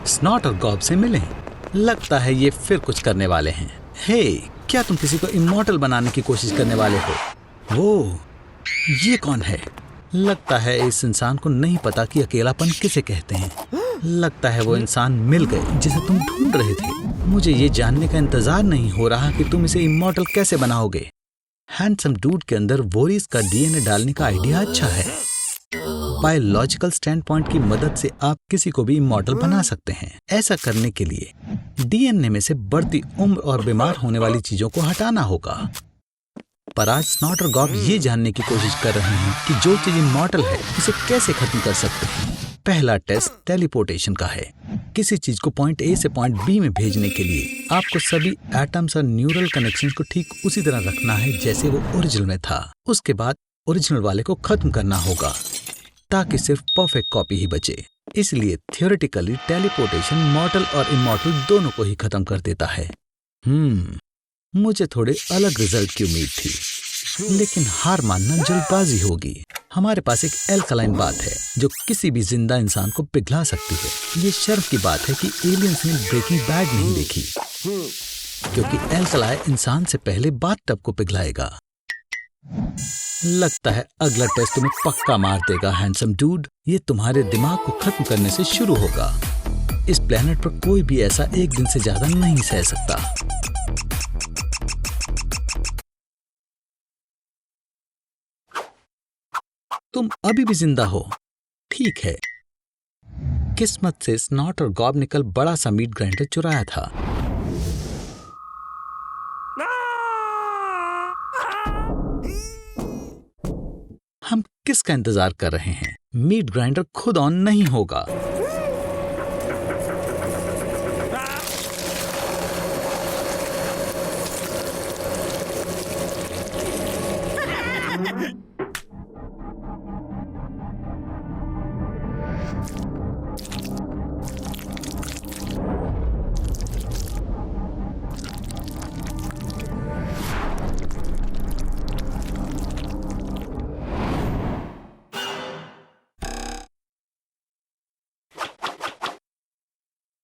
Snout और gob से मिलें। लगता है ये फिर कुछ करने वाले हैं। हे, क्या तुम किसी को इमॉर्टल बनाने की कोशिश करने वाले हो? वो ये कौन है? लगता है इस इंसान को नहीं पता कि अकेलापन किसे कहते हैं। लगता है वो इंसान मिल गए जिसे तुम ढूंढ रहे थे। मुझे ये जानने का इंतजार नहीं हो रहा कि तुम इसे इमॉर्टल कैसे बनाओगे। हैंडसम डूड के अंदर वोरिस का डीएनए डालने का आइडिया अच्छा है। बायोलॉजिकल स्टैंड पॉइंट की मदद से आप किसी को भी इमॉर्टल बना सकते हैं। ऐसा करने के लिए डीएनए में से बढ़ती उम्र और बीमार होने वाली चीजों को हटाना होगा। पर आज स्नॉट और गॉब ये जानने की कोशिश कर रहे हैं कि जो चीज इमॉर्टल है उसे कैसे खत्म कर सकते हैं। पहला टेस्ट टेलीपोर्टेशन का है। किसी चीज को पॉइंट ए से पॉइंट बी में भेजने के लिए आपको सभी एटम्स और न्यूरल कनेक्शंस को ठीक उसी तरह रखना है जैसे वो ओरिजिनल में था। उसके बाद ओरिजिनल वाले को खत्म करना होगा ताकि सिर्फ परफेक्ट कॉपी ही बचे। इसलिए थियोरेटिकली टेलीपोर्टेशन मॉर्टल और इमॉर्टल दोनों को ही खत्म कर देता है। मुझे थोड़े अलग रिजल्ट की उम्मीद थी, लेकिन हार मानना जल्दबाजी होगी। हमारे पास एक एल्कलाइन बात है जो किसी भी जिंदा इंसान को पिघला सकती है। ये शर्म की बात है कि एलियंस ने ब्रेकिंग बैड नहीं देखी, क्योंकि एल्कलाई इंसान से पहले बाथटब को पिघलाएगा। लगता है अगला टेस्ट तुम्हें पक्का मार देगा हैंडसम डूड। ये तुम्हारे दिमाग को खत्म करने से शुरू होगा। इस प्लेनेट पर कोई भी ऐसा एक दिन से ज्यादा नहीं सह सकता। तुम अभी भी जिंदा हो, ठीक है। किस्मत से स्नॉट और गॉब ने कल बड़ा सा मीट ग्राइंडर चुराया था। हम किसका इंतजार कर रहे हैं? मीट ग्राइंडर खुद ऑन नहीं होगा।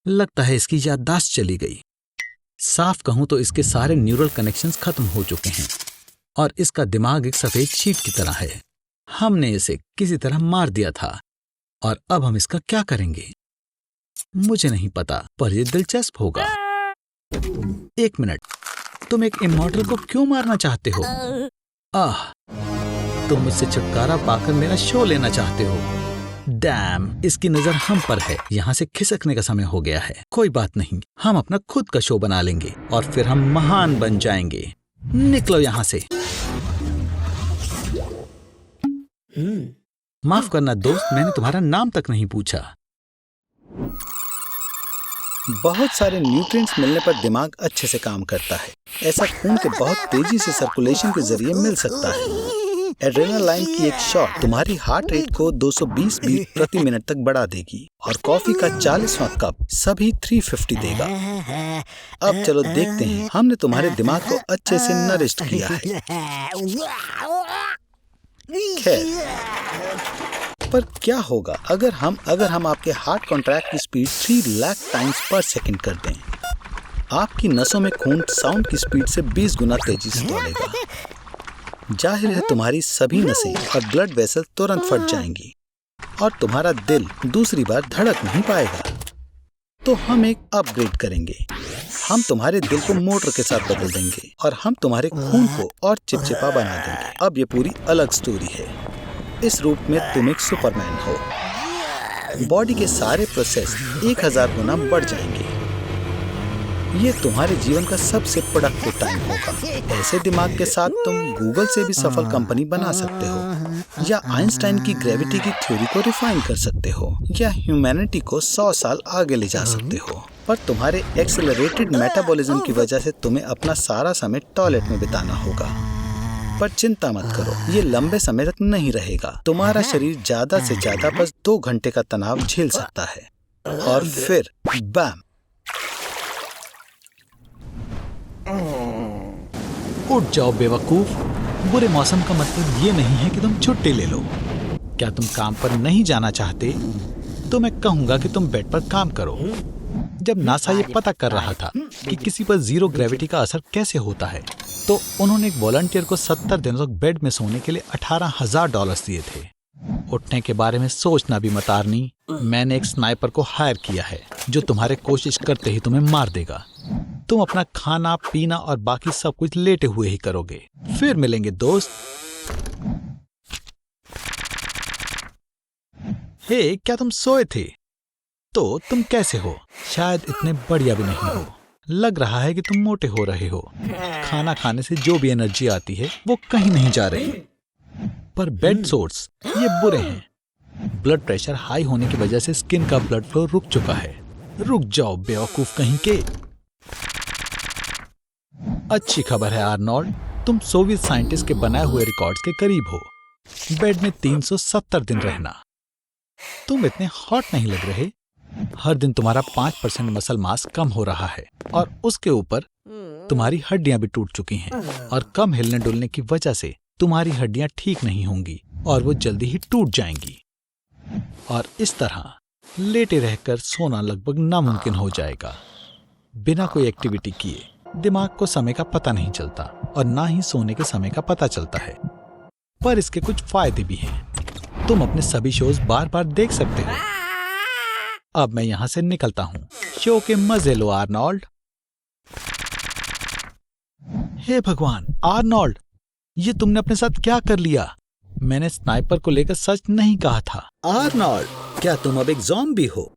लगता है इसकी याददाश्त चली गई। साफ कहूं तो इसके सारे न्यूरल कनेक्शंस खत्म हो चुके हैं और इसका दिमाग एक सफेद शीट की तरह है। हमने इसे किसी तरह मार दिया था और अब हम इसका क्या करेंगे मुझे नहीं पता, पर यह दिलचस्प होगा। एक मिनट, तुम एक इमॉर्टल को क्यों मारना चाहते हो? तुम मुझसे छुटकारा पाकर मेरा शो लेना चाहते हो। डैम, इसकी नजर हम पर है। यहाँ से खिसकने का समय हो गया है। कोई बात नहीं, हम अपना खुद का शो बना लेंगे और फिर हम महान बन जाएंगे। निकलो यहाँ से। माफ करना दोस्त, मैंने तुम्हारा नाम तक नहीं पूछा। बहुत सारे न्यूट्रिएंट्स मिलने पर दिमाग अच्छे से काम करता है। ऐसा खून के बहुत तेजी से सर्कुलेशन के जरिए मिल सकता है। एड्रेनालाइन की एक शॉट तुम्हारी हार्ट रेट को 220 बीट प्रति मिनट तक बढ़ा देगी और कॉफी का 40वां कप सभी 350 देगा। अब चलो देखते हैं, हमने तुम्हारे दिमाग को अच्छे से नरिश्ड किया है। खैर, पर क्या होगा अगर हम आपके हार्ट कॉन्ट्रैक्ट की स्पीड 3 लाख टाइम्स पर सेकंड कर दें? आपकी नसों में खून साउंड की स्पीड से 20 गुना तेजी से दौड़ेगा। जाहिर है तुम्हारी सभी नसें और ब्लड वेसल तुरंत फट जाएंगी और तुम्हारा दिल दूसरी बार धड़क नहीं पाएगा। तो हम एक अपग्रेड करेंगे। हम तुम्हारे दिल को मोटर के साथ बदल देंगे और हम तुम्हारे खून को और चिपचिपा बना देंगे। अब ये पूरी अलग स्टोरी है। इस रूप में तुम एक सुपरमैन हो। बॉडी के सारे प्रोसेस 1000 गुना बढ़ जाएंगे। ये तुम्हारे जीवन का सबसे प्रोडक्टिव टाइम होगा। ऐसे दिमाग के साथ तुम गूगल से भी सफल कंपनी बना सकते हो, या आइंस्टाइन की ग्रेविटी की थ्योरी को रिफाइन कर सकते हो, या ह्यूमैनिटी को 100 साल आगे ले जा सकते हो। पर तुम्हारे एक्सेलरेटेड मेटाबॉलिज्म की वजह से तुम्हें अपना सारा समय टॉयलेट में बिताना होगा। पर चिंता मत करो, ये लंबे समय तक नहीं रहेगा। तुम्हारा शरीर ज्यादा से ज्यादा बस 2 घंटे का तनाव झेल सकता है और फिर बैम। उठ जाओ बेवकूफ। बुरे मौसम का मतलब ये नहीं है कि तुम छुट्टी ले लो। क्या तुम काम पर नहीं जाना चाहते? तो मैं कहूंगा कि तुम बेड पर काम करो। जब नासा ये पता कर रहा था कि किसी पर जीरो ग्रेविटी का असर कैसे होता है, तो उन्होंने एक वॉलंटियर को 70 दिनों तक बेड में सोने के लिए $18,000 दिए थे। उठने के बारे में सोचना भी मत आर्नी। मैंने एक स्नाइपर को हायर किया है जो तुम्हारे कोशिश करते ही तुम्हें मार देगा। तुम अपना खाना पीना और बाकी सब कुछ लेटे हुए ही करोगे। फिर मिलेंगे दोस्त। हे, क्या तुम सोए थे? तो तुम कैसे हो? शायद इतने बढ़िया भी नहीं हो। लग रहा है कि तुम मोटे हो रहे हो। खाना खाने से जो भी एनर्जी आती है वो कहीं नहीं जा रही। पर बेड सोर्स ये बुरे हैं। ब्लड प्रेशर हाई होने की वजह से स्किन का ब्लड फ्लो रुक चुका है। रुक जाओ बेवकूफ कहीं के। अच्छी खबर है आर्नोल्ड, तुम सोवियत साइंटिस्ट के बनाए हुए रिकॉर्ड्स के करीब हो। बेड में 370 दिन रहना। तुम इतने हॉट नहीं लग रहे। हर दिन तुम्हारा 5% मसल मास कम हो रहा है और उसके ऊपर तुम्हारी हड्डियां भी टूट चुकी हैं और कम हिलने डुलने की वजह से तुम्हारी हड्डियां ठीक नहीं होंगी और वो जल्दी ही टूट जाएंगी। और इस तरह लेटे रहकर सोना लगभग नामुमकिन हो जाएगा। बिना कोई एक्टिविटी किए दिमाग को समय का पता नहीं चलता और ना ही सोने के समय का पता चलता है। पर इसके कुछ फायदे भी हैं। तुम अपने सभी शोज बार बार देख सकते हो। अब मैं यहां से निकलता हूं। शो के मजे लो आर्नोल्ड। हे भगवान आर्नोल्ड, ये तुमने अपने साथ क्या कर लिया? मैंने स्नाइपर को लेकर सच नहीं कहा था। आर्नोल्ड, क्या तुम अब एक ज़ॉम्बी हो?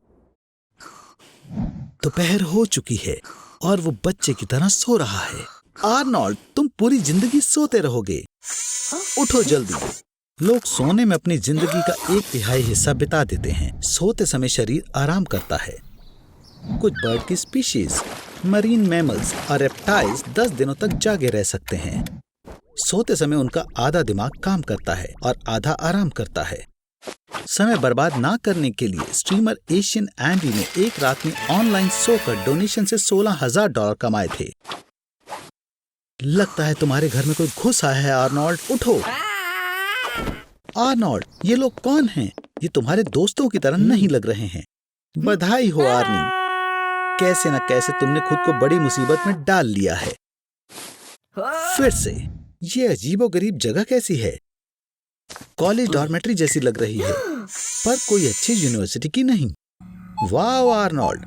दोपहर हो चुकी है और वो बच्चे की तरह सो रहा है। आर्नोल्ड, तुम पूरी जिंदगी सोते रहोगे। उठो जल्दी। लोग सोने में अपनी जिंदगी का 1/3 हिस्सा बिता देते हैं। सोते समय शरीर आराम करता है। कुछ बर्ड की स्पीशीज, मरीन मैमल्स और रेप्टाइल्स 10 दिनों तक जागे रह सकते हैं। सोते समय उनका आधा दिमाग काम करता है और आधा आराम करता है। समय बर्बाद ना करने के लिए स्ट्रीमर एशियन एंडी ने एक रात में ऑनलाइन सोकर डोनेशन से $16,000 कमाए थे। लगता है तुम्हारे घर में कोई घुस आया है आर्नोल्ड। उठो। आर्नोल्ड, ये लोग कौन हैं? ये तुम्हारे दोस्तों की तरह नहीं लग रहे हैं। बधाई हो आर्नी, कैसे न कैसे तुमने खुद को बड़ी मुसीबत में डाल लिया है। फिर से ये अजीबोगरीब जगह कैसी है? कॉलेज डॉर्मेट्री जैसी लग रही है, पर कोई अच्छी यूनिवर्सिटी की नहीं। वाह आर्नोल्ड,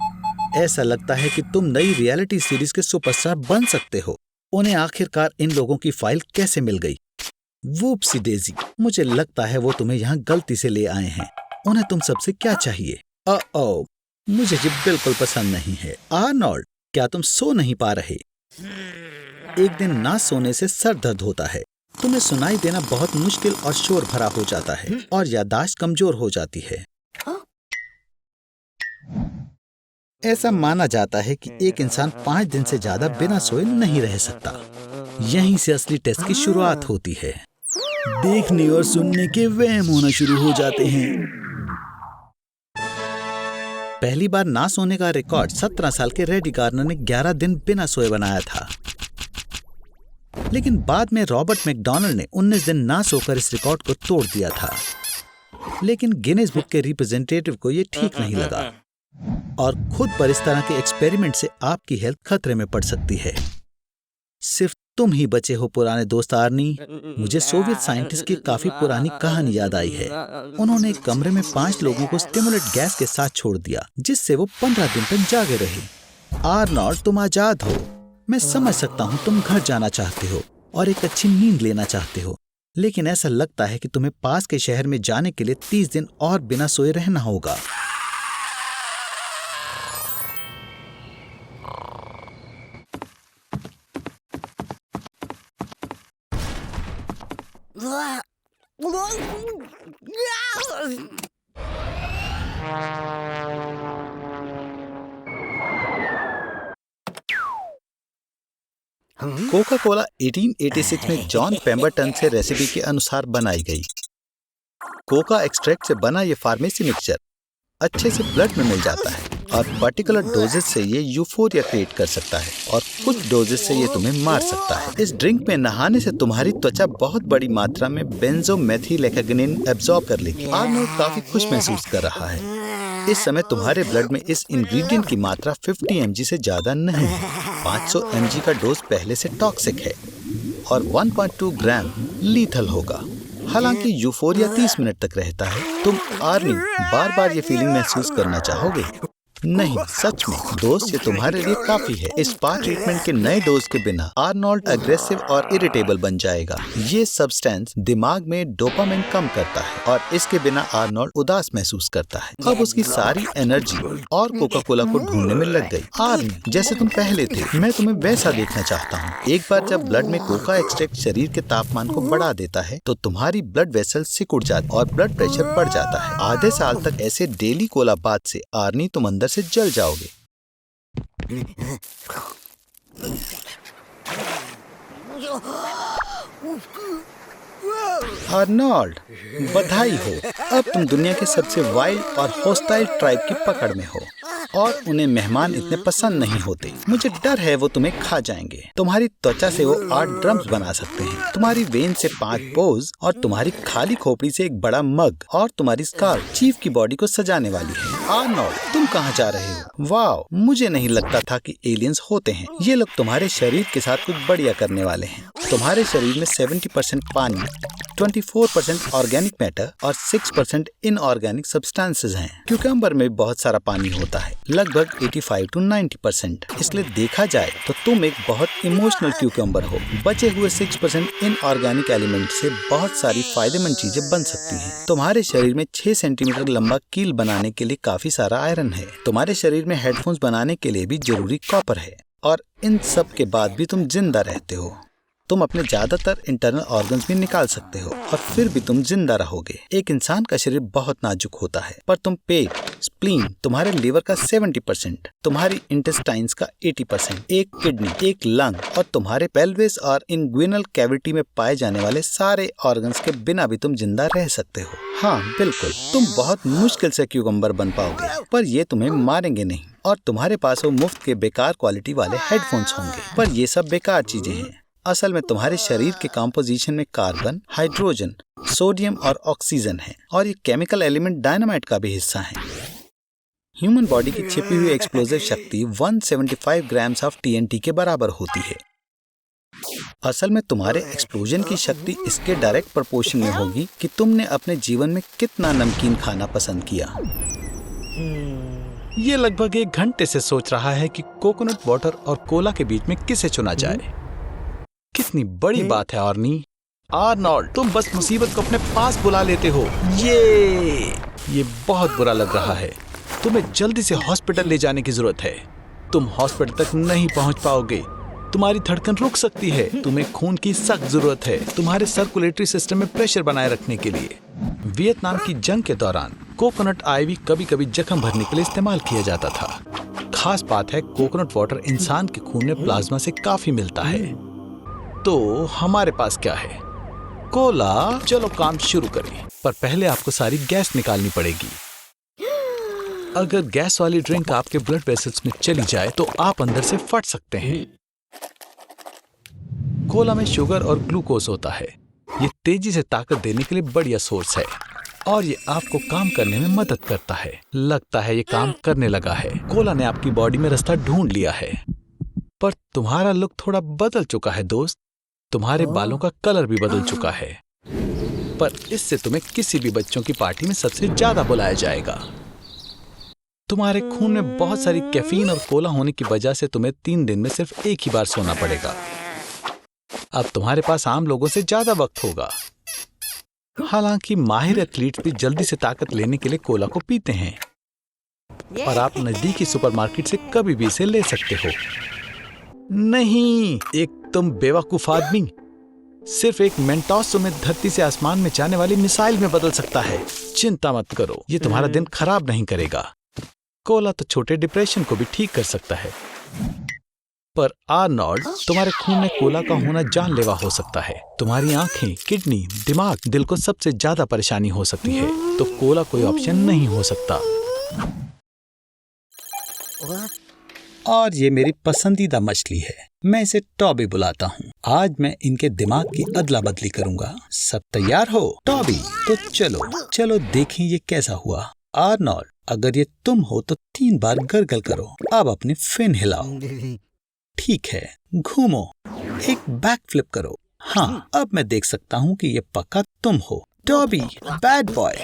ऐसा लगता है कि तुम नई रियलिटी सीरीज के सुपरस्टार बन सकते हो। उन्हें आखिरकार इन लोगों की फाइल कैसे मिल गई? वूप्सी डेजी, मुझे लगता है वो तुम्हें यहाँ गलती से ले आए हैं। उन्हें तुम सबसे क्या चाहिए? ओ, मुझे ये बिल्कुल पसंद नहीं है। आर्नोल्ड, क्या तुम सो नहीं पा रहे? एक दिन ना सोने से सर दर्द होता है। तुम्हें सुनाई देना बहुत मुश्किल और शोर भरा हो जाता है और याददाश्त कमजोर हो जाती है। ऐसा माना जाता है कि एक इंसान 5 दिन से ज्यादा बिना सोए नहीं रह सकता। यहीं से असली टेस्ट की शुरुआत होती है। देखने और सुनने के वहम होना शुरू हो जाते हैं। पहली बार ना सोने का रिकॉर्ड 17 साल के रेडी गार्नर ने 11 दिन बिना सोए बनाया था। लेकिन बाद में रॉबर्ट मैकडॉनल्ड ने 19 दिन ना सोकर इस रिकॉर्ड को तोड़ दिया था। लेकिन गिनीज बुक के रिप्रेजेंटेटिव को यह ठीक नहीं लगा और खुद पर इस तरह के एक्सपेरिमेंट से आपकी हेल्थ खतरे में पड़ सकती है। सिर्फ तुम ही बचे हो पुराने दोस्त आर्नी। मुझे सोवियत साइंटिस्ट की काफी पुरानी कहानी याद आई है। उन्होंने एक कमरे में 5 लोगों को स्टिमुलेट गैस के साथ छोड़ दिया, जिससे वो 15 दिन तक जागे रहे। आर्नोल्ड, तुम आजाद हो। मैं समझ सकता हूँ तुम घर जाना चाहते हो और एक अच्छी नींद लेना चाहते हो, लेकिन ऐसा लगता है कि तुम्हें पास के शहर में जाने के लिए 30 दिन और बिना सोए रहना होगा। कोका कोला 1886 में जॉन पेम्बरटन से रेसिपी के अनुसार बनाई गई। कोका एक्सट्रैक्ट से बना ये फार्मेसी मिक्सचर अच्छे से ब्लड में मिल जाता है और पर्टिकुलर डोजेस से ये यूफोरिया क्रिएट कर सकता है और कुछ डोजेस से ये तुम्हें मार सकता है। इस ड्रिंक में नहाने से तुम्हारी त्वचा बहुत बड़ी मात्रा में बेंजोमेथिलेक्सानिन एब्जॉर्ब कर लेगी। आर्नोल्ड काफी खुश महसूस कर रहा है। इस समय तुम्हारे ब्लड में इस इंग्रेडिएंट की मात्रा 50 mg से ज्यादा नहीं है। 500 mg का डोज पहले से टॉक्सिक है और 1.2 ग्राम लीथल होगा। हालांकि यूफोरिया 30 मिनट तक रहता है। तुम आर्नी बार बार ये फीलिंग महसूस करना चाहोगे? नहीं, सच में दोस्त, ये तुम्हारे लिए काफी है। इस स्पा ट्रीटमेंट के नए डोज के बिना आर्नोल्ड अग्रेसिव और इरिटेबल बन जाएगा। ये सब्सटेंस दिमाग में डोपामिन कम करता है और इसके बिना आर्नोल्ड उदास महसूस करता है। अब उसकी सारी एनर्जी और कोका कोला को ढूंढने में लग गई। आर्नी, जैसे तुम पहले थे, मैं तुम्हें वैसा देखना चाहता हूँ। एक बार जब ब्लड में कोका एक्सट्रैक्ट शरीर के तापमान को बढ़ा देता है तो तुम्हारी ब्लड वेसल सिकुड़ जाती और ब्लड प्रेशर बढ़ जाता है। आधे साल तक ऐसे डेली कोला बाद से आर्नी तुम अंदर से जल जाओगे। आर्नोल्ड, बधाई हो, अब तुम दुनिया के सबसे वाइल्ड और हॉस्टाइल ट्राइब की पकड़ में हो और उन्हें मेहमान इतने पसंद नहीं होते। मुझे डर है वो तुम्हें खा जाएंगे। तुम्हारी त्वचा से वो 8 ड्रम्स बना सकते हैं, तुम्हारी वेन से 5 पोज और तुम्हारी खाली खोपड़ी से एक बड़ा मग और तुम्हारी स्कार्फ चीफ की बॉडी को सजाने वाली है। आर्नोल्ड, तुम कहाँ जा रहे हो? वाओ, मुझे नहीं लगता था कि एलियंस होते हैं। ये लोग तुम्हारे शरीर के साथ कुछ बढ़िया करने वाले हैं। तुम्हारे शरीर में 70% पानी, 24% ऑर्गेनिक मैटर और 6% इनऑर्गेनिक सब्सटेंसेस हैं। क्यूकम्बर में बहुत सारा पानी होता है, लगभग 85 to 90%। इसलिए देखा जाए तो तुम एक बहुत इमोशनल क्यूकम्बर हो। बचे हुए 6% इनऑर्गेनिक एलिमेंट से बहुत सारी फायदेमंद चीजें बन सकती हैं। तुम्हारे शरीर में 6 सेंटीमीटर लंबा कील बनाने के लिए काफी सारा आयरन है। तुम्हारे शरीर में हेडफोन्स बनाने के लिए भी जरूरी कॉपर है और इन सब के बाद भी तुम जिंदा रहते हो। तुम अपने ज्यादातर इंटरनल ऑर्गन्स भी निकाल सकते हो और फिर भी तुम जिंदा रहोगे। एक इंसान का शरीर बहुत नाजुक होता है, पर तुम पेट, स्प्लीन, तुम्हारे लिवर का 70%, तुम्हारी इंटेस्टाइन्स का 80%, एक किडनी, एक लंग और तुम्हारे पेल्विस और इंग्विनल कैविटी में पाए जाने वाले सारे ऑर्गन्स के बिना भी तुम जिंदा रह सकते हो। हाँ बिल्कुल, तुम बहुत मुश्किल से क्यूकम्बर बन पाओगे, पर ये तुम्हें मारेंगे नहीं और तुम्हारे पास वो मुफ्त के बेकार क्वालिटी वाले हेडफोन्स होंगे। पर ये सब बेकार चीजें हैं। असल में तुम्हारे शरीर के कंपोजिशन में कार्बन, हाइड्रोजन, सोडियम और ऑक्सीजन है और ये केमिकल एलिमेंट डायनामाइट का भी हिस्सा है। ह्यूमन बॉडी की छिपी हुई एक्सप्लोजिव शक्ति 175 ग्राम्स ऑफ TNT के बराबर होती है। असल में तुम्हारे एक्सप्लोजन की शक्ति इसके डायरेक्ट प्रोपोर्शन में होगी कि तुमने अपने जीवन में कितना नमकीन खाना पसंद किया। ये लगभग 1 घंटे से सोच रहा है कि कोकोनट वाटर और कोला के बीच में किसे चुना जाए। कितनी बड़ी बात है आर्नी। आर्नोल्ड, तुम बस मुसीबत को अपने पास बुला लेते हो। ये बहुत बुरा लग रहा है। तुम्हें जल्दी से हॉस्पिटल ले जाने की जरूरत है। तुम हॉस्पिटल तक नहीं पहुंच पाओगे। तुम्हारी धड़कन रुक सकती है। तुम्हें खून की सख्त जरूरत है तुम्हारे सर्कुलेटरी सिस्टम में प्रेशर बनाए रखने के लिए। वियतनाम की जंग के दौरान कोकोनट आइवी कभी कभी जख्म भरने के लिए इस्तेमाल किया जाता था। खास बात है, कोकोनट वाटर इंसान के खून में प्लाज्मा से काफी मिलता है। तो हमारे पास क्या है? कोला। चलो काम शुरू करें, पर पहले आपको सारी गैस निकालनी पड़ेगी। अगर गैस वाली ड्रिंक आपके ब्लड वेसल्स में चली जाए तो आप अंदर से फट सकते हैं। कोला में शुगर और ग्लूकोज होता है। ये तेजी से ताकत देने के लिए बढ़िया सोर्स है और ये आपको काम करने में मदद करता है। लगता है ये काम करने लगा है। कोला ने आपकी बॉडी में रास्ता ढूंढ लिया है। पर तुम्हारा लुक थोड़ा बदल चुका है दोस्त। तुम्हारे बालों का कलर भी बदल चुका है, पर इससे तुम्हें किसी भी बच्चों की पार्टी में सबसे ज्यादा बुलाया जाएगा। तुम्हारे खून में बहुत सारी कैफीन और कोला होने की वजह से तुम्हें 3 दिन में सिर्फ एक ही बार सोना पड़ेगा। अब तुम्हारे पास आम लोगों से ज्यादा वक्त होगा। हालांकि माहिर एथलीट भी जल्दी से ताकत लेने के लिए कोला को पीते हैं और आप नजदीकी सुपरमार्केट से कभी भी इसे ले सकते हो। नहीं, एक तुम बेवकूफ आदमी। सिर्फ एक मेंटोस तुम्हें धरती से आसमान में जाने वाली मिसाइल में बदल सकता है। चिंता मत करो, ये तुम्हारा दिन खराब नहीं करेगा। कोला तो छोटे डिप्रेशन को भी ठीक कर सकता है, पर आर्नोल्ड, तुम्हारे खून में कोला का होना जानलेवा हो सकता है। तुम्हारी आंखें, किडनी, दिमाग, दिल को सबसे ज्यादा परेशानी हो सकती है, तो कोला कोई ऑप्शन नहीं हो सकता। और ये मेरी पसंदीदा मछली है। मैं इसे टॉबी बुलाता हूँ। आज मैं इनके दिमाग की अदला बदली करूंगा। सब तैयार हो? टॉबी, तो चलो देखें ये कैसा हुआ। आर्नोल्ड, अगर ये तुम हो तो 3 बार गर्गल करो। अब अपने फिन हिलाओ। ठीक है, घूमो, एक बैक फ्लिप करो। हाँ, अब मैं देख सकता हूँ कि ये पक्का तुम हो। Toby, bad boy,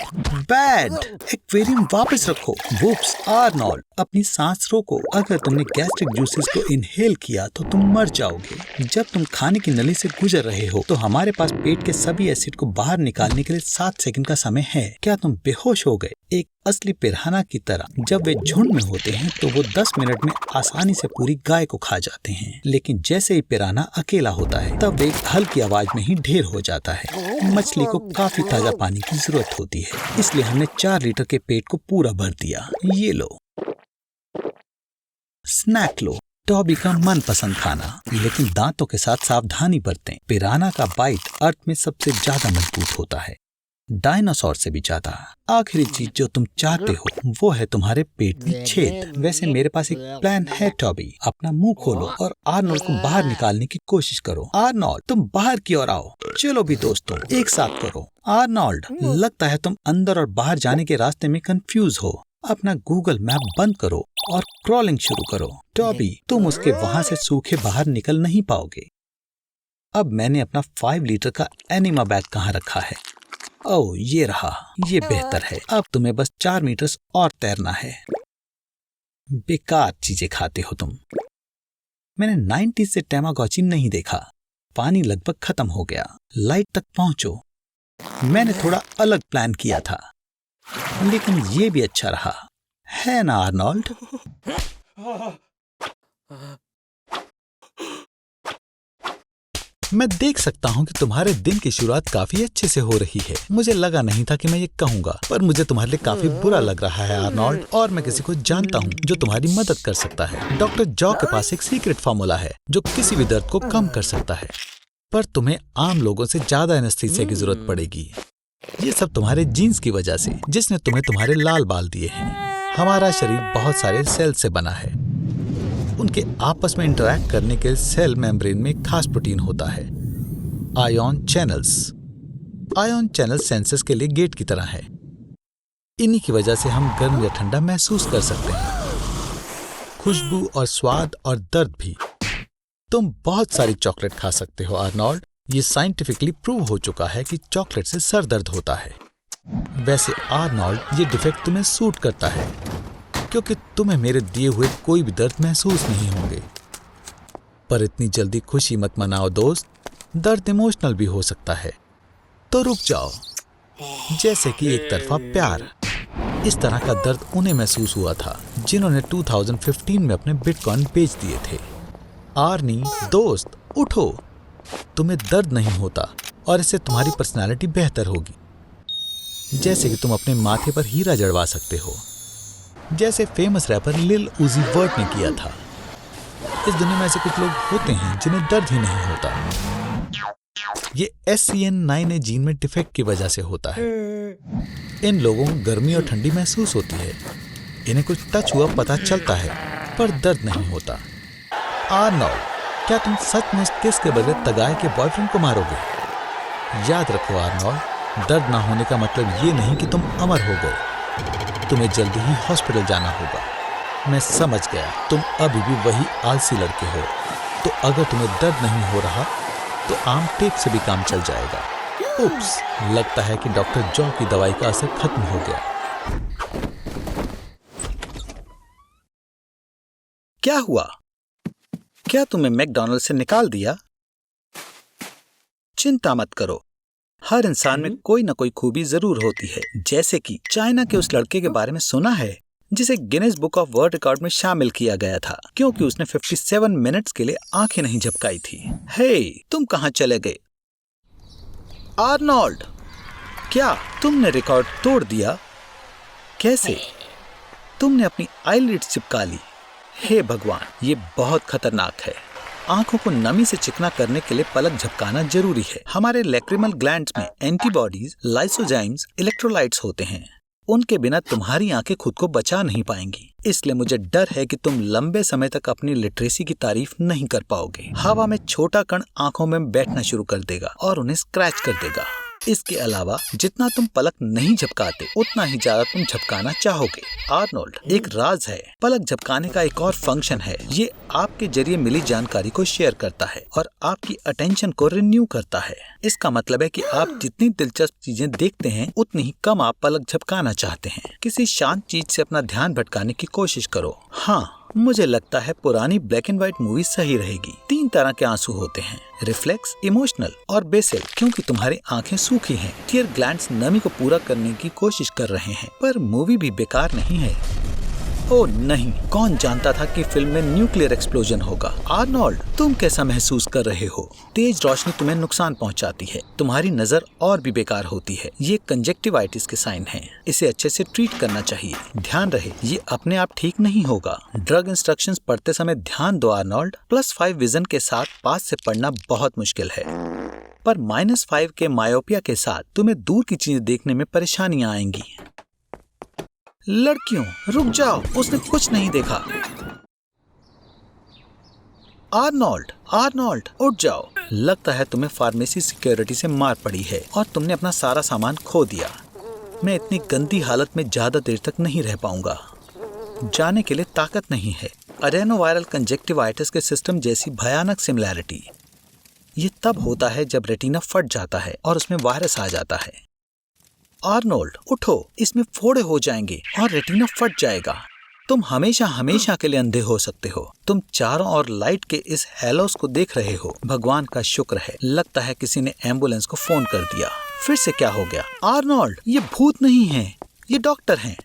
bad. Aquarium वापस रखो। वुप्स, आर्नोल्ड, अपनी सांस रोको। अगर तुमने गैस्ट्रिक जूसेस को इनहेल किया तो तुम मर जाओगे। जब तुम खाने की नली से गुजर रहे हो तो हमारे पास पेट के सभी एसिड को बाहर निकालने के लिए 7 सेकंड का समय है। क्या तुम बेहोश हो गए? एक असली पिरान्हा की तरह जब वे झुंड में होते हैं तो वो 10 मिनट में आसानी से पूरी गाय को खा जाते हैं, लेकिन जैसे ही पिरान्हा अकेला होता है तब एक हल्की आवाज में ही ढेर हो जाता है। मछली को काफी ताजा पानी की जरूरत होती है, इसलिए हमने 4 लीटर के पेट को पूरा भर दिया। ये लो, स्नैक लो। टॉबी का मनपसंद खाना, लेकिन दांतों के साथ सावधानी बरतें। पिरान्हा का बाइट अर्थ में सबसे ज्यादा मजबूत होता है, डायनासोर से भी ज्यादा। आखिरी चीज जो तुम चाहते हो वो है तुम्हारे पेट में छेद। वैसे मेरे पास एक प्लान है टॉबी। अपना मुंह खोलो और आर्नोल्ड को बाहर निकालने की कोशिश करो। आर्नोल्ड, तुम बाहर की ओर आओ। चलो भी दोस्तों, एक साथ करो। आर्नोल्ड, लगता है तुम अंदर और बाहर जाने के रास्ते में कंफ्यूज हो। अपना गूगल मैप बंद करो और क्रॉलिंग शुरू करो। टॉबी, तुम उसके वहां से सूखे बाहर निकल नहीं पाओगे। अब मैंने अपना 5 लीटर का एनिमा बैग कहाँ रखा है? ओह, ये रहा। ये बेहतर है। अब तुम्हें बस 4 मीटर और तैरना है। बेकार चीजें खाते हो तुम। मैंने 90s से टैमागोची नहीं देखा। पानी लगभग खत्म हो गया। लाइट तक पहुंचो। मैंने थोड़ा अलग प्लान किया था, लेकिन ये भी अच्छा रहा, है ना आर्नोल्ड? मैं देख सकता हूँ कि तुम्हारे दिन की शुरुआत काफी अच्छे से हो रही है। मुझे लगा नहीं था कि मैं ये कहूँगा, पर मुझे तुम्हारे लिए काफी बुरा लग रहा है आर्नोल्ड, और मैं किसी को जानता हूँ जो तुम्हारी मदद कर सकता है। डॉक्टर जॉ के पास एक सीक्रेट फार्मूला है जो किसी भी दर्द को कम कर सकता है, पर तुम्हें आम लोगों से ज्यादा एनेस्थीसिया की जरूरत पड़ेगी। ये सब तुम्हारे जीन्स की वजह से, जिसने तुम्हें तुम्हारे लाल बाल दिए हैं। हमारा शरीर बहुत सारे सेल से बना है। उनके आपस में इंटरैक्ट करने के सेल मेम्ब्रेन में खास प्रोटीन होता है, ion channels. Ion channel senses के लिए गेट की तरह है। इन्हीं की वजह से हम गर्म या ठंडा महसूस कर सकते हैं, खुशबू और स्वाद और दर्द भी। तुम बहुत सारी चॉकलेट खा सकते हो आर्नोल्ड। ये साइंटिफिकली प्रूव हो चुका है कि चॉकलेट से सर दर्द होता है। वैसे आर्नोल्ड, ये डिफेक्ट तुम्हें सूट करता है, क्योंकि तुम्हें मेरे दिए हुए कोई भी दर्द महसूस नहीं होंगे। पर इतनी जल्दी खुशी मत मनाओ दोस्त, दर्द इमोशनल भी हो सकता है। तो रुक जाओ। जैसे कि एक तरफा प्यार। इस तरह का दर्द उन्हें महसूस हुआ था जिन्होंने 2015 में अपने बिटकॉइन बेच दिए थे। आर्नी दोस्त, उठो। तुम्हें दर्द नहीं होता और इससे तुम्हारी पर्सनालिटी बेहतर होगी। जैसे कि तुम अपने माथे पर हीरा जड़वा सकते हो, जैसे फेमस रैपर लिल उजी वर्ट ने किया था। इस दुनिया में ऐसे कुछ लोग होते हैं जिन्हें दर्द ही नहीं होता। ये SCN9A जीन में डिफेक्ट की वजह से होता है। इन लोगों को गर्मी और ठंडी महसूस होती है। इन्हें कुछ टच हुआ पता चलता है, पर दर्द नहीं होता। आर्नोल्ड, क्या तुम सच में किस के बदले तगाए के बॉयफ्रेंड को मारोगे? याद रखो आर्नोल्ड, दर्द ना होने का मतलब ये नहीं कि तुम अमर हो गए। तुम्हें जल्दी ही हॉस्पिटल जाना होगा। मैं समझ गया, तुम अभी भी वही आलसी लड़के हो। तो अगर तुम्हें दर्द नहीं हो रहा तो आम टेप से भी काम चल जाएगा। उप्स, लगता है कि डॉक्टर जॉ की दवाई का असर खत्म हो गया। क्या हुआ? क्या तुम्हें मैकडॉनल्ड से निकाल दिया? चिंता मत करो, हर इंसान में कोई ना कोई खूबी जरूर होती है। जैसे कि चाइना के उस लड़के के बारे में सुना है जिसे Guinness book of world record में शामिल किया गया था क्योंकि उसने 57 मिनट्स के लिए आंखें नहीं झपकाई थी। हे, तुम कहां चले गए? आर्नोल्ड, क्या तुमने रिकॉर्ड तोड़ दिया? कैसे? तुमने अपनी आईलिड्स चिपका ली। हे भगवान, ये बहुत खतरनाक है। आंखों को नमी से चिकना करने के लिए पलक झपकाना जरूरी है। हमारे लैक्रिमल ग्लैंड्स में एंटीबॉडीज, लाइसोजाइम्स, इलेक्ट्रोलाइट्स होते हैं। उनके बिना तुम्हारी आंखें खुद को बचा नहीं पाएंगी। इसलिए मुझे डर है कि तुम लंबे समय तक अपनी लिटरेसी की तारीफ नहीं कर पाओगे। हवा में छोटा कण आंखों में बैठना शुरू कर देगा और उन्हें स्क्रैच कर देगा। इसके अलावा जितना तुम पलक नहीं झपकाते उतना ही ज्यादा तुम झपकाना चाहोगे। आर्नोल्ड, एक राज है। पलक झपकाने का एक और फंक्शन है। ये आपके जरिए मिली जानकारी को शेयर करता है और आपकी अटेंशन को रिन्यू करता है। इसका मतलब है कि आप जितनी दिलचस्प चीजें देखते हैं उतनी ही कम आप पलक झपकाना चाहते हैं। किसी शांत चीज से अपना ध्यान भटकाने की कोशिश करो। हाँ, मुझे लगता है पुरानी ब्लैक एंड व्हाइट मूवी सही रहेगी। 3 तरह के आंसू होते हैं, रिफ्लेक्स, इमोशनल और बेसल। क्योंकि तुम्हारी आंखें सूखी हैं, टीयर ग्लैंड्स नमी को पूरा करने की कोशिश कर रहे हैं। पर मूवी भी बेकार नहीं है। ओह नहीं, कौन जानता था कि फिल्म में न्यूक्लियर एक्सप्लोजन होगा। आर्नोल्ड, तुम कैसा महसूस कर रहे हो? तेज रोशनी तुम्हें नुकसान पहुंचाती है, तुम्हारी नजर और भी बेकार होती है। ये कंजक्टिवाइटिस के साइन हैं। इसे अच्छे से ट्रीट करना चाहिए। ध्यान रहे, ये अपने आप ठीक नहीं होगा। ड्रग इंस्ट्रक्शंस पढ़ते समय ध्यान दो आर्नोल्ड। +5 विजन के साथ पास से पढ़ना बहुत मुश्किल है, पर -5 के मायोपिया के साथ तुम्हें दूर की चीजें देखने में परेशानियां आएंगी। लड़कियों, रुक जाओ, उसने कुछ नहीं देखा। आर्नोल्ड, आर्नोल्ड, उठ जाओ। लगता है तुम्हें फार्मेसी सिक्योरिटी से मार पड़ी है और तुमने अपना सारा सामान खो दिया। मैं इतनी गंदी हालत में ज्यादा देर तक नहीं रह पाऊंगा। जाने के लिए ताकत नहीं है। एडेनोवायरल कंजक्टिवाइटिस के सिस्टम जैसी भयानक सिमिलैरिटी। ये तब होता है जब रेटिना फट जाता है और उसमें वायरस आ जाता है। आर्नोल्ड, उठो, इसमें फोड़े हो जाएंगे और रेटिना फट जाएगा। तुम हमेशा हमेशा के लिए अंधे हो सकते हो। तुम चारों ओर लाइट के इस हैलोस को देख रहे हो। भगवान का शुक्र है, लगता है किसी ने एम्बुलेंस को फोन कर दिया। फिर से क्या हो गया? आर्नोल्ड, ये भूत नहीं है, ये डॉक्टर हैं।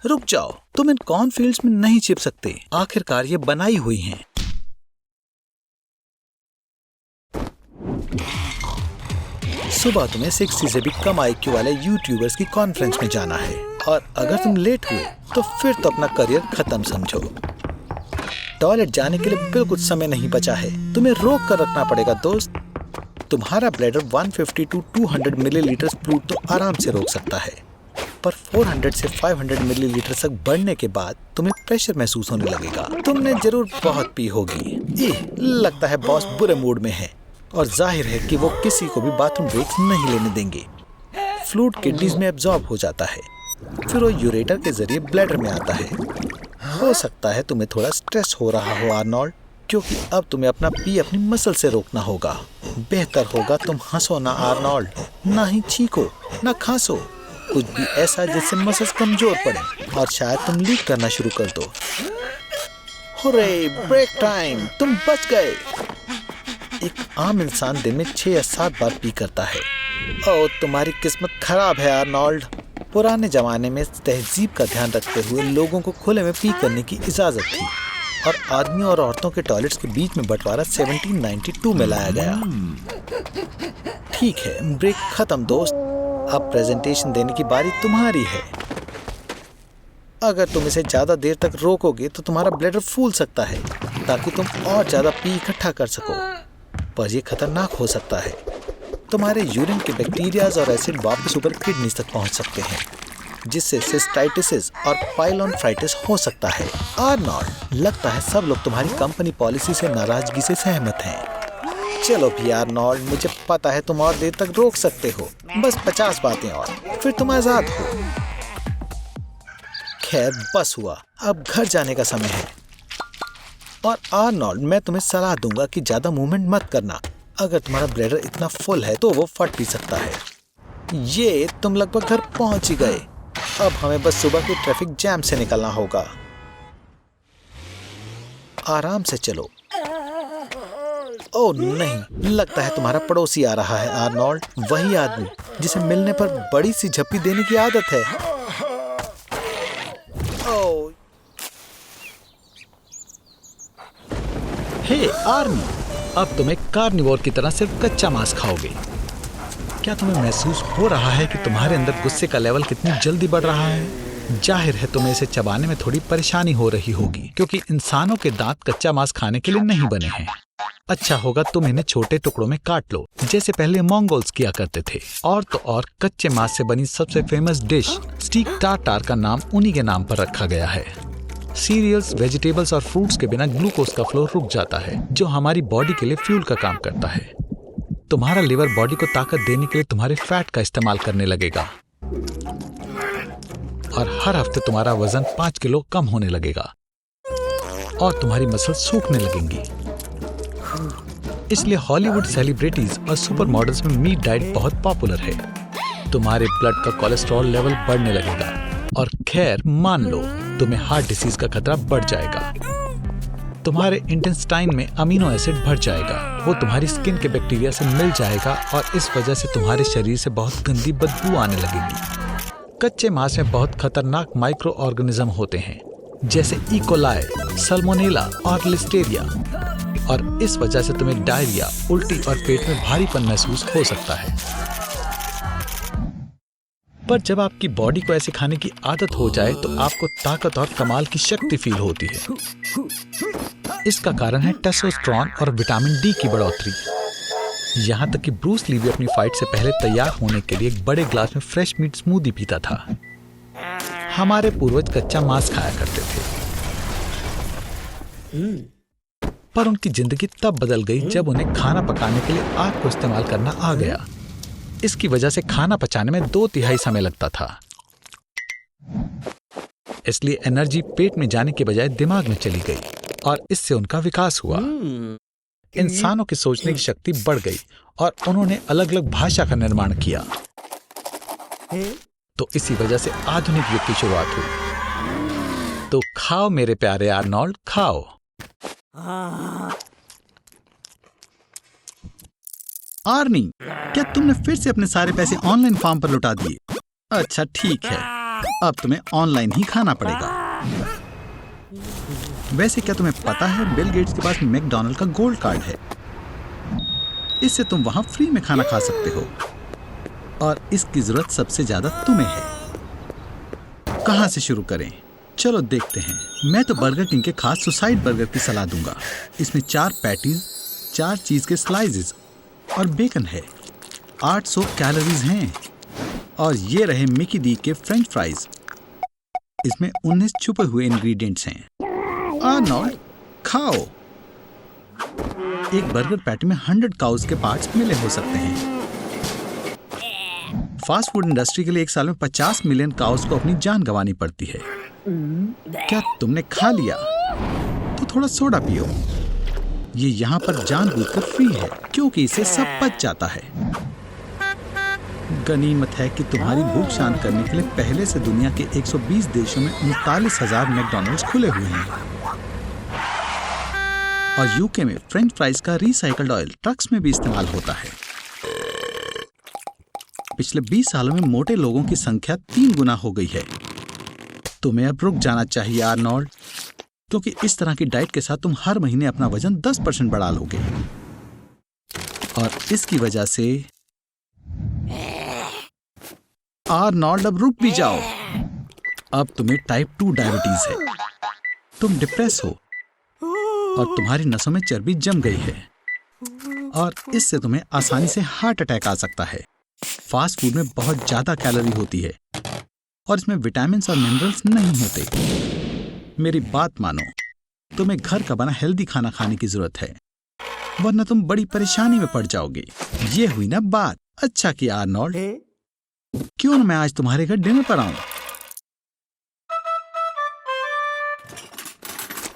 रुक जाओ, तुम इन कॉर्नफील्ड्स में नहीं छिप सकते। आखिरकार ये बनाई हुई हैं। सुबह तुम्हें 60 से भी कम IQ वाले यूट्यूबर्स की कॉन्फ्रेंस में जाना है और अगर तुम लेट हुए तो फिर तो अपना करियर खत्म समझो। टॉयलेट जाने के लिए बिल्कुल समय नहीं बचा है। तुम्हें रोक कर रखना पड़ेगा दोस्त। तुम्हारा ब्लैडर 150 to 200 मिलीलीटर फ्लूइड तो आराम से रोक सकता है, पर 400 से 500 मिलीलीटर तक बढ़ने के बाद तुम्हें प्रेशर महसूस होने लगेगा। तुमने जरूर बहुत पी होगी। लगता है बॉस बुरे मूड में है और जाहिर है कि वो किसी को भी बाथरूम ब्रेक्स नहीं लेने देंगे। फ्लूइड किडनीज में एब्जॉर्ब हो जाता है, फिर वो यूरेटर के जरिए ब्लैडर में आता है। हो सकता है तुम्हें थोड़ा स्ट्रेस हो रहा हो आर्नोल्ड, क्योंकि अब तुम्हें अपना पी अपनी मसल से रोकना होगा। बेहतर होगा तुम हंसो ना आर्नोल्ड, ना ही छींको ना खांसो, कुछ भी ऐसा जिससे मसल्स कमजोर पड़े और शायद तुम लीक करना शुरू कर दो। हुर्रे, ब्रेक टाइम, तुम बच गए। एक आम इंसान दिन में 6 या 7 बार पी करता है। ओह, तुम्हारी किस्मत खराब है आर्नोल्ड। पुराने जमाने में तहजीब का ध्यान रखते हुए लोगों को खुले में पी करने की इजाजत थी और आदमियों और औरतों के टॉयलेट्स के बीच में बंटवारा 1792 में लाया गया। ठीक है, ब्रेक खत्म दोस्त। अब प्रेजेंटेशन देने की बारी तुम्हारी है। अगर तुम इसे ज्यादा देर तक रोकोगे तो तुम्हारा ब्लैडर फूल सकता है ताकि तुम और ज्यादा पी इकट्ठा कर सको, पर यह खतरनाक हो सकता है। तुम्हारे यूरिन के बैक्टीरियाज और एसिड वापस ऊपर किडनी तक पहुंच सकते हैं, जिससे सिस्टाइटिस और पाइलोनेफ्राइटिस हो सकता है। आर्नोल्ड, लगता है सब लोग तुम्हारी कंपनी पॉलिसी से नाराजगी से सहमत हैं। चलो भी आर्नोल्ड, मुझे पता है तुम और देर तक रोक सकते हो। बस 50 बातें और, फिर तुम आजाद हो। खैर, बस हुआ, अब घर जाने का समय है। और आर्नोल्ड, मैं तुम्हें सलाह दूंगा कि ज्यादा मूवमेंट मत करना। अगर तुम्हारा ब्लैडर इतना फुल है तो वो फट भी सकता है। ये तुम लगभग घर पहुंच ही गए। अब हमें बस सुबह के ट्रैफिक जैम से निकलना होगा। आराम से चलो। ओह नहीं, लगता है तुम्हारा पड़ोसी आ रहा है आर्नोल्ड, वही आदमी जिसे मिलने पर बड़ी सी झप्पी देने की आदत है। ओह, हे आर्मी, अब तुम एक कार्निवोर की तरह सिर्फ कच्चा मांस खाओगे। क्या तुम्हें महसूस हो रहा है कि तुम्हारे अंदर गुस्से का लेवल कितनी जल्दी बढ़ रहा है? जाहिर है तुम्हें इसे चबाने में थोड़ी परेशानी हो रही होगी, क्योंकि इंसानों के दांत कच्चा मांस खाने के लिए नहीं बने हैं। अच्छा होगा तुम इन्हें छोटे टुकड़ों में काट लो, जैसे पहले मंगोल्स किया करते थे। और तो और कच्चे मांस से बनी सबसे फेमस डिश स्टीक टार्टार का नाम उन्हीं के नाम पर रखा गया है। सीरियल्स, वेजिटेबल्स और फ्रूट्स के बिना ग्लूकोज का फ्लो रुक जाता है, जो हमारी बॉडी के लिए फ्यूल का काम करता है। तुम्हारा लिवर बॉडी को ताकत देने के लिए तुम्हारे फैट का इस्तेमाल करने लगेगा और हर हफ्ते तुम्हारा वजन 5 किलो कम होने लगेगा और तुम्हारी मसल सूखने लगेंगी। इसलिए हॉलीवुड सेलिब्रिटीज और सुपर मॉडल्स में मीट डाइट बहुत पॉपुलर है। तुम्हारे ब्लड का कोलेस्ट्रॉल लेवल बढ़ने लगेगा और खैर मान लो तुम्हें हार्ट डिसीज का खतरा बढ़ जाएगा। तुम्हारे इंटेस्टाइन में अमीनो एसिड भर जाएगा, वो तुम्हारी स्किन के बैक्टीरिया से मिल जाएगा और इस वजह से तुम्हारे शरीर से बहुत गंदी बदबू आने लगेगी। कच्चे मांस में बहुत खतरनाक माइक्रो ऑर्गेनिज्म होते हैं जैसे इकोलाई, सल्मोनेला और लिस्टेरिया और इस वजह से तुम्हें डायरिया, उल्टी और पेट में भारीपन महसूस हो सकता है। पर जब आपकी बॉडी को ऐसे खाने की आदत हो जाए तो आपको ताकत और कमाल की शक्ति फील होती है। इसका कारण है टेस्टोस्टेरोन और विटामिन डी की बढ़ोतरी। यहाँ तक कि ब्रूस ली भी अपनी फाइट से पहले तैयार होने के लिए एक बड़े ग्लास में फ्रेश मीट स्मूदी पीता था। हमारे पूर्वज कच्चा मांस खाया करते थे, पर उनकी जिंदगी तब बदल गई जब उन्हें खाना पकाने के लिए आग को इस्तेमाल करना आ गया। इसकी वजह से खाना पचाने में 2/3 समय लगता था, इसलिए एनर्जी पेट में जाने के बजाय दिमाग में चली गई और इससे उनका विकास हुआ। इंसानों की सोचने की शक्ति बढ़ गई और उन्होंने अलग अलग भाषा का निर्माण किया। तो इसी वजह से आधुनिक युग की शुरुआत हुई। तो खाओ मेरे प्यारे आर्नोल्ड, खाओ। आर्नी, क्या तुमने फिर से अपने सारे पैसे ऑनलाइन फॉर्म पर लुटा दिए? अच्छा ठीक है, अब तुम्हें ऑनलाइन ही खाना पड़ेगा। वैसे क्या तुम्हें पता है बिल गेट्स के पास मैकडॉनल्ड का गोल्ड कार्ड है। इससे तुम वहां फ्री में खाना खा सकते हो और इसकी जरूरत सबसे ज्यादा तुम्हें है। कहां से शुरू करें? चलो देखते हैं। मैं तो बर्गर किंग के खास सुसाइड बर्गर की सलाह दूंगा। इसमें 4 पैटीज, 4 चीज के स्लाइसेस और बेकन है। 800 कैलोरीज हैं। और ये रहे मिकी डी के फ्रेंच फ्राइज। इसमें 19 छुपे हुए इंग्रेडिएंट्स हैं। आर्नोल्ड, खाओ। एक बर्गर पैटी में 100 काउज के पार्ट्स मिले हो सकते हैं। फास्ट फूड इंडस्ट्री के लिए एक साल में 50 मिलियन काउज को अपनी जान गंवानी पड़ती है। क्या तुमने खा लिया? तो थोड़ा सोडा पियो। ये यहाँ पर जानबूझकर फ्री है क्योंकि इसे सब पच जाता है। गनीमत है कि तुम्हारी भूख शांत करने के लिए पहले से दुनिया के 120 देशों में 39,000 मैकडॉनल्ड्स खुले हुए हैं। और यूके में फ्रेंच फ्राइज का रिसाइकल्ड ऑयल ट्रक्स में भी इस्तेमाल होता है। पिछले 20 सालों में मोटे लोगों की संख्या 3 गुना हो गई है। तुम्हें अब रुक जाना चाहिए आर्नोल्ड, क्योंकि इस तरह की डाइट के साथ तुम हर महीने अपना वजन 10% बढ़ा लोगे और इसकी वजह से आर्नोल्ड अब रुक भी जाओ। अब तुम्हें टाइप 2 डायबिटीज है। तुम डिप्रेस हो और तुम्हारी नसों में चर्बी जम गई है और इससे तुम्हें आसानी से हार्ट अटैक आ सकता है। फास्ट फूड में बहुत ज्यादा कैलोरी होती है और इसमें विटामिन और मिनरल्स नहीं होते। मेरी बात मानो, तुम्हें घर का बना हेल्दी खाना खाने की जरूरत है, वरना तुम बड़ी परेशानी में पड़ जाओगे। ये हुई ना बात। अच्छा किया आर्नोल्ड, क्यों न मैं आज तुम्हारे घर डिनर पर आऊं?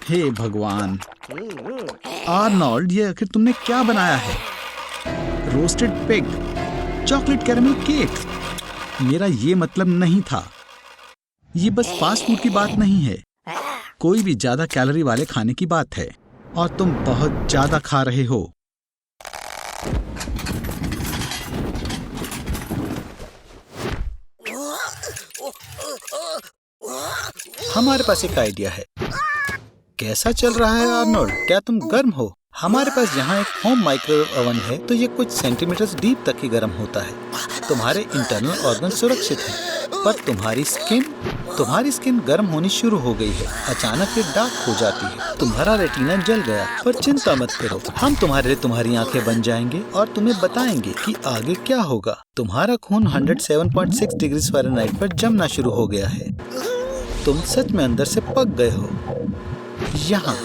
हे भगवान आर्नोल्ड, ये आखिर तुमने क्या बनाया है? Roasted pig, chocolate caramel cake. मेरा ये मतलब नहीं था। ये बस फास्ट फूड की बात नहीं है, कोई भी ज्यादा कैलोरी वाले खाने की बात है और तुम बहुत ज्यादा खा रहे हो। हमारे पास एक आइडिया है। कैसा चल रहा है आर्नोल्ड? क्या तुम गर्म हो? हमारे पास यहाँ एक होम माइक्रोवेव ओवन है, तो ये कुछ सेंटीमीटर डीप तक ही गर्म होता है। तुम्हारे इंटरनल ऑर्गन सुरक्षित हैं, पर तुम्हारी स्किन गर्म होनी शुरू हो गई है। अचानक ये डार्क हो जाती है, तुम्हारा रेटिना जल गया। पर चिंता मत करो, हम तुम्हारे लिए तुम्हारी आंखें बन जाएंगे और तुम्हें बताएंगे कि आगे क्या होगा। तुम्हारा खून 107.6 डिग्री फ़ारेनहाइट पर जमना शुरू हो गया है। तुम सच में अंदर से पक गए हो। यहाँ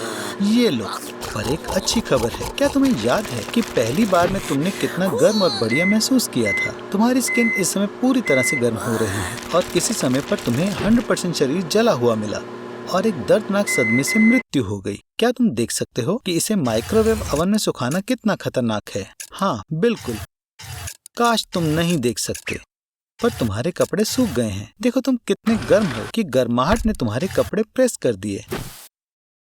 ये लो, पर एक अच्छी खबर है। क्या तुम्हें याद है कि पहली बार में तुमने कितना गर्म और बढ़िया महसूस किया था? तुम्हारी स्किन इस समय पूरी तरह से गर्म हो रही है और किसी समय पर तुम्हें 100% शरीर जला हुआ मिला और एक दर्दनाक सदमे से मृत्यु हो गई। क्या तुम देख सकते हो कि इसे माइक्रोवेव ओवन में सुखाना कितना खतरनाक है? हाँ बिल्कुल। काश तुम नहीं देख सकते, पर तुम्हारे कपड़े सूख गए हैं। देखो तुम कितने गर्म हो कि गर्माहट ने तुम्हारे कपड़े प्रेस कर दिए।